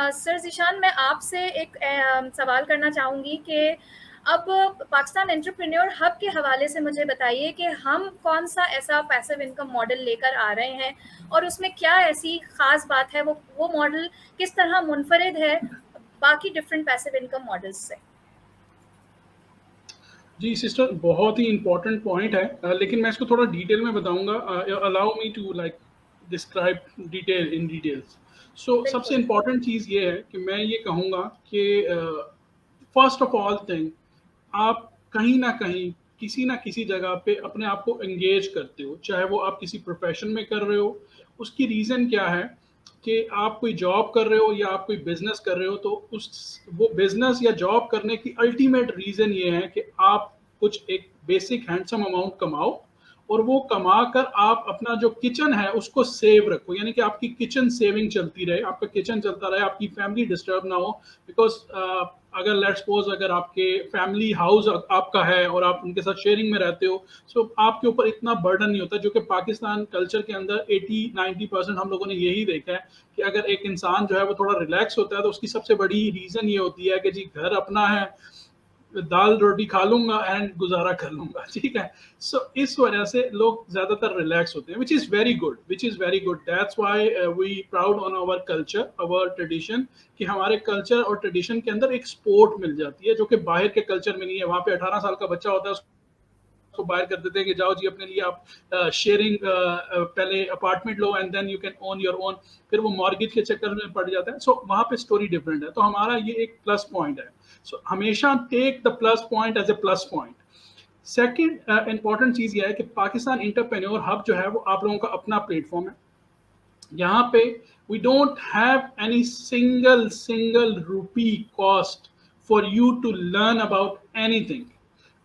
Sir Zeeshan, मैं आपसे एक सवाल करना चाहूँगी कि अब पाकिस्तान एंटरप्रेन्योर हब के हवाले से मुझे बताइए कि हम कौन-सा ऐसा पैसिव इनकम मॉडल लेकर आ रहे हैं और उसमें क्या ऐसी ख़ास बात है, वो मॉडल किस तरह मुनफ़रिद है बाकी डिफरेंट पैसिव इनकम मॉडल्स से? जी सिस्टर, बहुत ही इम्पोर्टेंट पॉइंट है, लेकिन मैं इसको थोड़ा डिटेल में बताऊंगा। Allow me to like describe detail in details. So सबसे बिल्कुल। इम्पोर्टेंट चीज़ ये है कि मैं ये कहूँगा कि फर्स्ट ऑफ ऑल थिंग, आप कहीं ना कहीं किसी ना किसी जगह पे अपने आप को एंगेज करते हो, चाहे वो आप किसी प्रोफेशन में कर रहे हो। उसकी रीज़न क्या है कि आप कोई जॉब कर रहे हो या आप कोई बिजनेस कर रहे हो, तो उस वो बिजनेस या जॉब करने की अल्टीमेट रीज़न ये है कि आप कुछ एक बेसिक हैंडसम अमाउंट कमाओ, और वो कमा कर आप अपना जो किचन है उसको सेव रखो, यानी कि आपकी किचन सेविंग चलती रहे, आपका किचन चलता रहे, आपकी फैमिली डिस्टर्ब ना हो। बिकॉज अगर लेट्स सपोज अगर आपके फैमिली हाउस आपका है और आप उनके साथ शेयरिंग में रहते हो, सो आपके ऊपर इतना बर्डन नहीं होता, जो कि पाकिस्तान कल्चर के अंदर 80-90% हम लोगों ने यही देखा है कि अगर एक इंसान जो है वो थोड़ा रिलैक्स होता है तो उसकी सबसे बड़ी रीज़न ये होती है कि जी घर अपना है, दाल रोटी खा लूंगा एंड गुजारा कर लूंगा, ठीक है। सो इस वजह से लोग ज्यादातर रिलैक्स होते हैं, which is very good. That's why we proud on our culture, our tradition, कि हमारे कल्चर और ट्रेडिशन के अंदर एक स्पोर्ट मिल जाती है जो कि बाहर के कल्चर में नहीं है। वहां पे 18 साल का बच्चा होता है, को बाहर कर देते हैं कि जाओ जी अपने लिए आप शेयरिंग पहले अपार्टमेंट लो and then you can own your own, फिर वो मॉर्गेज के चक्कर में पड़ जाता है। सो वहां पे स्टोरी डिफरेंट है, तो हमारा ये एक प्लस पॉइंट है। सो हमेशा take the plus point as a plus point. Second important चीज ये है कि पाकिस्तान इंटरप्रेन्योर हब जो है वो आप लोगों का अपना प्लेटफॉर्म है। यहाँ पे we don't have any single rupee cost for you to learn about anything.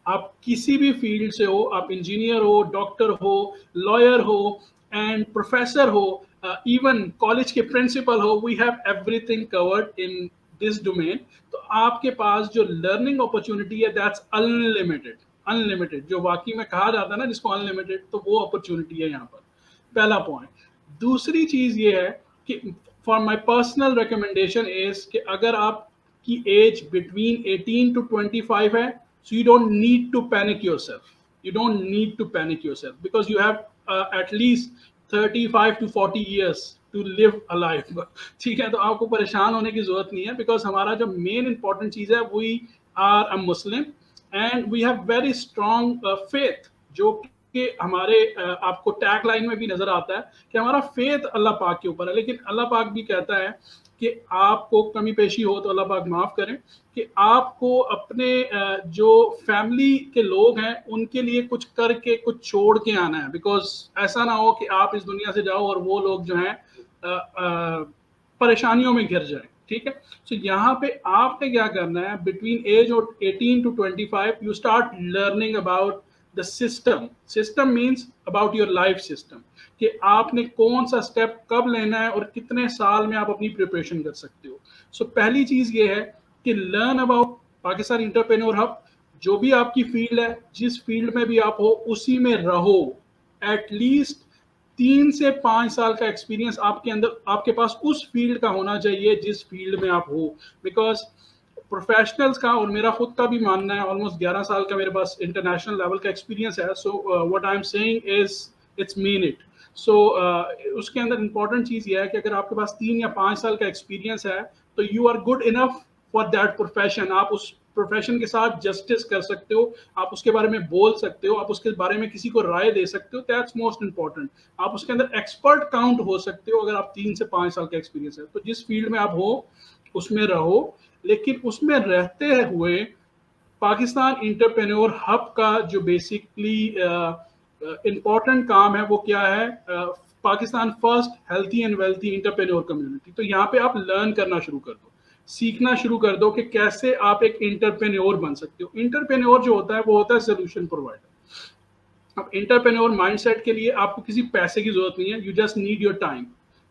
आप किसी भी फील्ड से हो, आप इंजीनियर हो, डॉक्टर हो, लॉयर हो एंड प्रोफेसर हो, इवन कॉलेज के प्रिंसिपल हो, we have everything covered in this domain. तो आपके पास जो लर्निंग अपॉर्चुनिटी है दैट्स अनलिमिटेड। अनलिमिटेड जो वाकई में कहा जाता है ना जिसको अनलिमिटेड, तो वो अपॉर्चुनिटी है यहाँ पर। पहला पॉइंट। दूसरी चीज ये है कि for my personal recommendation is कि अगर आपकी एज बिटवीन 18 to 25 है, so you don't need to panic yourself. You don't need to panic yourself because you have at least 35 to 40 years to live a life. ठीक है, तो आपको परेशान होने की जरूरत नहीं है, बिकॉज हमारा जो मेन इंपॉर्टेंट चीज है, we are a Muslim and we have very strong faith, जो कि हमारे आपको टैग लाइन में भी नजर आता है कि हमारा फेथ अल्लाह पाक के ऊपर है। लेकिन अल्लाह पाक भी कहता है कि आपको कमी पेशी हो तो अल्लाह पाक माफ करें, कि आपको अपने जो फैमिली के लोग हैं उनके लिए कुछ करके कुछ छोड़ के आना है। बिकॉज ऐसा ना हो कि आप इस दुनिया से जाओ और वो लोग जो हैं परेशानियों में घिर जाए, ठीक है। सो यहाँ पे आपने क्या करना है, between age of 18 to 25 you start learning about the system. System means about your life system, कि आपने कौन सा स्टेप कब लेना है और कितने साल में आप अपनी प्रिपरेशन कर सकते हो। सो पहली चीज ये है कि learn about Pakistan entrepreneur hub. जो भी आपकी फील्ड है, जिस फील्ड में भी आप हो उसी में रहो। एटलीस्ट 3 से 5 साल का एक्सपीरियंस आपके अंदर, आपके पास उस फील्ड का होना चाहिए जिस फील्ड में आप हो। बिकॉज प्रोफेशनल्स का और मेरा खुद का भी मानना है, ऑलमोस्ट 11 साल का मेरे पास इंटरनेशनल लेवल का एक्सपीरियंस है। So what I am saying is it's mean it. So उसके अंदर इंपॉर्टेंट चीज ये है कि अगर आपके पास 3 या 5 साल का एक्सपीरियंस है तो you are good enough for that profession. आप उस प्रोफेशन के साथ जस्टिस कर सकते हो, आप उसके बारे में बोल सकते हो, आप उसके बारे में किसी को राय दे सकते हो। That's most important. आप उसके अंदर एक्सपर्ट काउंट हो सकते हो अगर आप 3 से 5 साल का एक्सपीरियंस है। तो जिस फील्ड में आप हो उसमें रहो, लेकिन उसमें रहते हुए पाकिस्तान इंटरप्रेन्योर हब का जो बेसिकली इंपॉर्टेंट काम है वो क्या है, Pakistan first healthy and wealthy entrepreneur community. तो यहाँ पे आप लर्न करना शुरू कर दो, सीखना शुरू कर दो कि कैसे आप एक इंटरप्रेन्योर बन सकते हो। इंटरप्रेन्योर जो होता है वो होता है सोल्यूशन प्रोवाइडर। अब इंटरप्रेन्योर माइंडसेट के लिए आपको किसी पैसे की जरूरत नहीं है, you just need your time,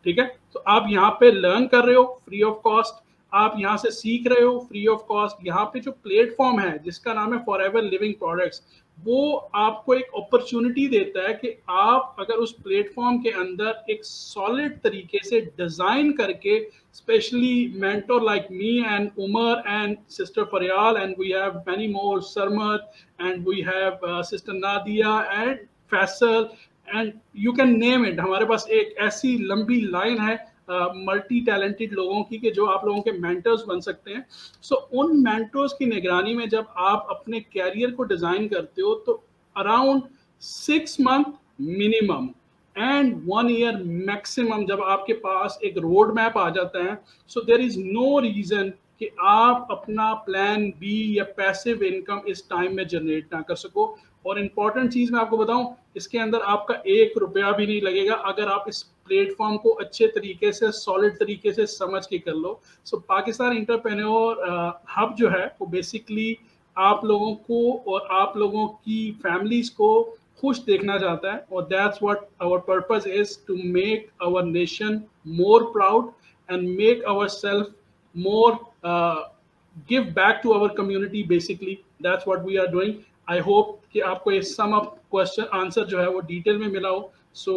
ठीक है। तो आप यहाँ पे लर्न कर रहे हो फ्री ऑफ कॉस्ट। आप यहाँ से सीख रहे हो फ्री ऑफ कॉस्ट। यहाँ पे जो प्लेटफॉर्म है जिसका नाम है फॉरएवर लिविंग प्रोडक्ट्स, वो आपको एक अपॉर्चुनिटी देता है कि आप अगर उस प्लेटफॉर्म के अंदर एक सॉलिड तरीके से डिजाइन करके, specially mentor like me and Umar and sister Faryal, and we have many more, Sarmat, and we have sister Nadia and Faisal, and you can name it। हमारे पास एक ऐसी लंबी लाइन है मल्टी टैलेंटेड लोगों की कि जो आप लोगों के मेंटर्स बन सकते हैं। सो उन मेंटर्स की निगरानी में जब आप अपने कैरियर को डिजाइन करते हो तो around 6 month minimum and 1 year maximum जब आपके पास एक रोड मैप आ जाता है, so there is no reason कि आप अपना प्लान बी या पैसिव इनकम इस टाइम में जनरेट ना कर सको। और इम्पॉर्टेंट चीज मैं आपको बताऊं, इसके अंदर आपका 1 रुपया भी नहीं लगेगा अगर आप इस प्लेटफॉर्म को अच्छे तरीके से सॉलिड तरीके से समझ के कर लो। सो पाकिस्तान एंटरप्रेन्योर हब जो है वो बेसिकली आप लोगों को और आप लोगों की फैमिलीज को खुश देखना चाहता है, और that's what our purpose is, to make our nation more proud and make our self more give back to our community। basically that's what we are doing। I hope कि आपको ये सम अप क्वेश्चन आंसर जो है वो detail में मिला हो। सो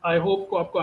I hope को आपको